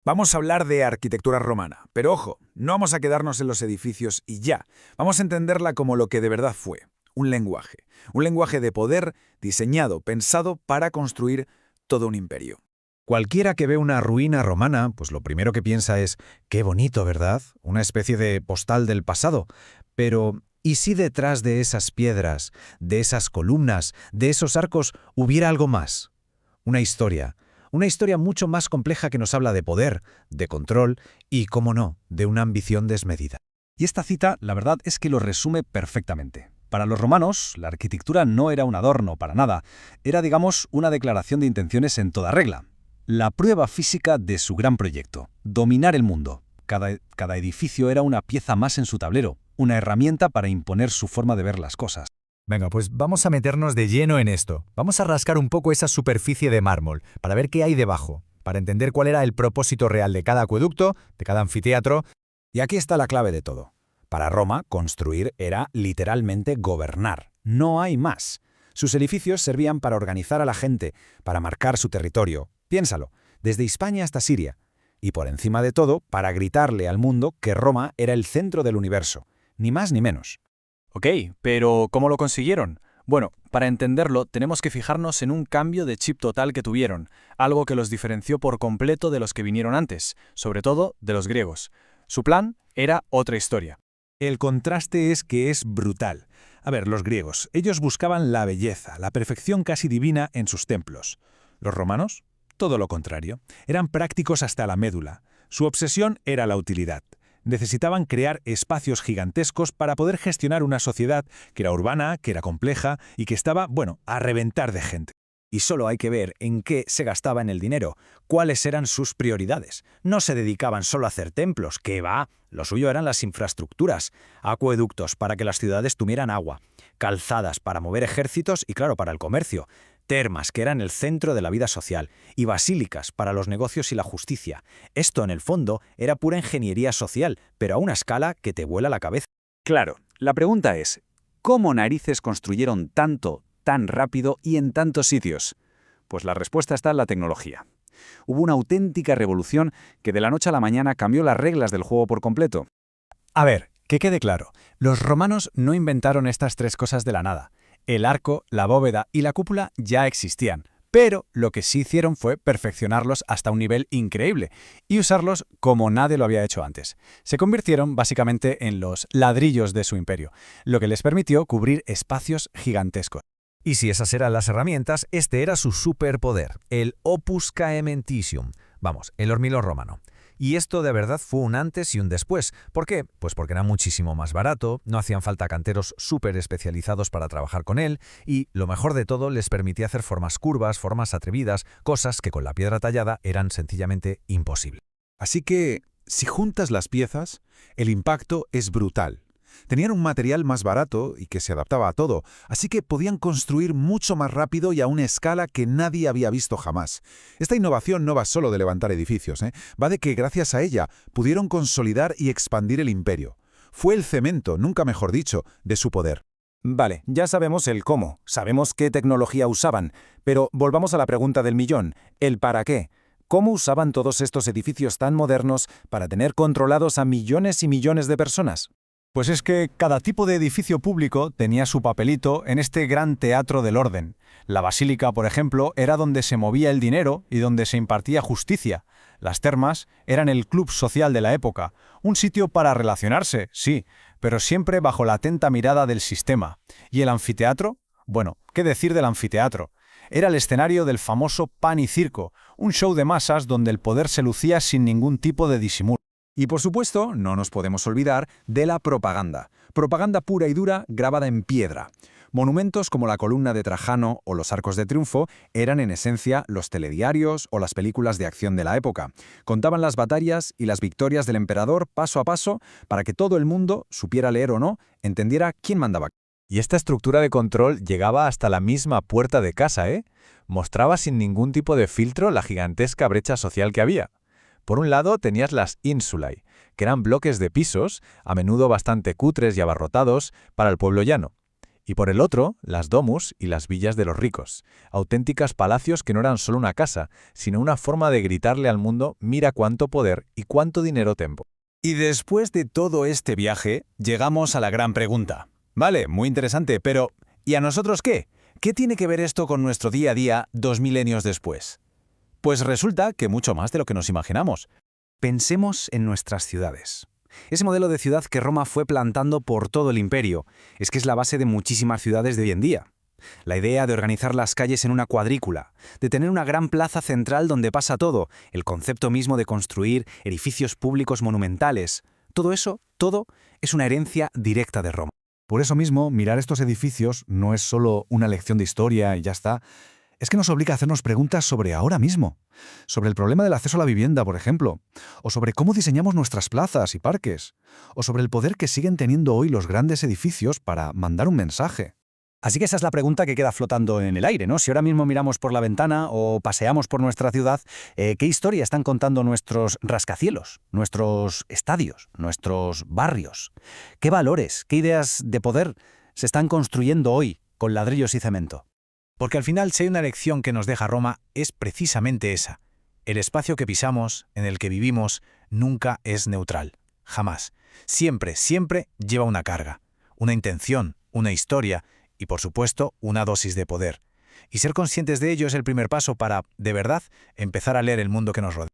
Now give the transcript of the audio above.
Vamos a hablar de arquitectura romana, pero ojo, no vamos a quedarnos en los edificios y ya. Vamos a entenderla como lo que de verdad fue, un lenguaje. Un lenguaje de poder diseñado, pensado para construir todo un imperio. Cualquiera que ve una ruina romana, pues lo primero que piensa es, qué bonito, ¿verdad? Una especie de postal del pasado. Pero, ¿y si detrás de esas piedras, de esas columnas, de esos arcos, hubiera algo más? Una historia. Una historia mucho más compleja que nos habla de poder, de control y, cómo no, de una ambición desmedida. Y esta cita, la verdad es que lo resume perfectamente. Para los romanos, la arquitectura no era un adorno para nada, era, digamos, una declaración de intenciones en toda regla. La prueba física de su gran proyecto, dominar el mundo. Cada edificio era una pieza más en su tablero, una herramienta para imponer su forma de ver las cosas. Venga, pues vamos a meternos de lleno en esto. Vamos a rascar un poco esa superficie de mármol, para ver qué hay debajo, para entender cuál era el propósito real de cada acueducto, de cada anfiteatro. Y aquí está la clave de todo. Para Roma, construir era literalmente gobernar. No hay más. Sus edificios servían para organizar a la gente, para marcar su territorio. Piénsalo, desde Hispania hasta Siria. Y por encima de todo, para gritarle al mundo que Roma era el centro del universo. Ni más ni menos. Ok, pero ¿cómo lo consiguieron? Bueno, para entenderlo tenemos que fijarnos en un cambio de chip total que tuvieron, algo que los diferenció por completo de los que vinieron antes, sobre todo de los griegos. Su plan era otra historia. El contraste es que es brutal. A ver, los griegos, ellos buscaban la belleza, la perfección casi divina en sus templos. Los romanos, todo lo contrario, eran prácticos hasta la médula. Su obsesión era la utilidad. Necesitaban crear espacios gigantescos para poder gestionar una sociedad que era urbana, que era compleja y que estaba, a reventar de gente. Y solo hay que ver en qué se gastaban el dinero, cuáles eran sus prioridades. No se dedicaban solo a hacer templos, que va, lo suyo eran las infraestructuras, acueductos para que las ciudades tuvieran agua, calzadas para mover ejércitos y claro, para el comercio, termas que eran el centro de la vida social y basílicas para los negocios y la justicia. Esto en el fondo era pura ingeniería social, pero a una escala que te vuela la cabeza. Claro, la pregunta es, ¿cómo narices construyeron tanto, tan rápido y en tantos sitios? Pues la respuesta está en la tecnología. Hubo una auténtica revolución que de la noche a la mañana cambió las reglas del juego por completo. A ver, que quede claro, los romanos no inventaron estas tres cosas de la nada. El arco, la bóveda y la cúpula ya existían, pero lo que sí hicieron fue perfeccionarlos hasta un nivel increíble y usarlos como nadie lo había hecho antes. Se convirtieron básicamente en los ladrillos de su imperio, lo que les permitió cubrir espacios gigantescos. Y si esas eran las herramientas, este era su superpoder, el opus caementicium, vamos, el hormigón romano. Y esto de verdad fue un antes y un después. ¿Por qué? Pues porque era muchísimo más barato, no hacían falta canteros súper especializados para trabajar con él y, lo mejor de todo, les permitía hacer formas curvas, formas atrevidas, cosas que con la piedra tallada eran sencillamente imposibles. Así que, si juntas las piezas, el impacto es brutal. Tenían un material más barato y que se adaptaba a todo, así que podían construir mucho más rápido y a una escala que nadie había visto jamás. Esta innovación no va solo de levantar edificios, va de que gracias a ella pudieron consolidar y expandir el imperio. Fue el cemento, nunca mejor dicho, de su poder. Vale, ya sabemos el cómo, sabemos qué tecnología usaban, pero volvamos a la pregunta del millón, el para qué. ¿Cómo usaban todos estos edificios tan modernos para tener controlados a millones y millones de personas? Pues es que cada tipo de edificio público tenía su papelito en este gran teatro del orden. La basílica, por ejemplo, era donde se movía el dinero y donde se impartía justicia. Las termas eran el club social de la época, un sitio para relacionarse, sí, pero siempre bajo la atenta mirada del sistema. ¿Y el anfiteatro? Bueno, ¿qué decir del anfiteatro? Era el escenario del famoso pan y circo, un show de masas donde el poder se lucía sin ningún tipo de disimulo. Y por supuesto, no nos podemos olvidar de la propaganda. Propaganda pura y dura grabada en piedra. Monumentos como la columna de Trajano o los Arcos de Triunfo eran en esencia los telediarios o las películas de acción de la época. Contaban las batallas y las victorias del emperador paso a paso para que todo el mundo, supiera leer o no, entendiera quién mandaba. Y esta estructura de control llegaba hasta la misma puerta de casa, ¿eh? Mostraba sin ningún tipo de filtro la gigantesca brecha social que había. Por un lado tenías las insulae, que eran bloques de pisos, a menudo bastante cutres y abarrotados, para el pueblo llano. Y por el otro, las domus y las villas de los ricos, auténticas palacios que no eran solo una casa, sino una forma de gritarle al mundo: mira cuánto poder y cuánto dinero tengo. Y después de todo este viaje, llegamos a la gran pregunta. Vale, muy interesante, pero ¿y a nosotros qué? ¿Qué tiene que ver esto con nuestro día a día 2000 después? Pues resulta que mucho más de lo que nos imaginamos. Pensemos en nuestras ciudades. Ese modelo de ciudad que Roma fue plantando por todo el imperio es que es la base de muchísimas ciudades de hoy en día. La idea de organizar las calles en una cuadrícula, de tener una gran plaza central donde pasa todo, el concepto mismo de construir edificios públicos monumentales, todo eso, todo es una herencia directa de Roma. Por eso mismo, mirar estos edificios no es solo una lección de historia y ya está. Es que nos obliga a hacernos preguntas sobre ahora mismo, sobre el problema del acceso a la vivienda, por ejemplo, o sobre cómo diseñamos nuestras plazas y parques, o sobre el poder que siguen teniendo hoy los grandes edificios para mandar un mensaje. Así que esa es la pregunta que queda flotando en el aire, ¿no? Si ahora mismo miramos por la ventana o paseamos por nuestra ciudad, ¿qué historia están contando nuestros rascacielos, nuestros estadios, nuestros barrios? ¿Qué valores, qué ideas de poder se están construyendo hoy con ladrillos y cemento? Porque al final, si hay una lección que nos deja Roma, es precisamente esa. El espacio que pisamos, en el que vivimos, nunca es neutral. Jamás. Siempre, siempre lleva una carga, una intención, una historia y, por supuesto, una dosis de poder. Y ser conscientes de ello es el primer paso para, de verdad, empezar a leer el mundo que nos rodea.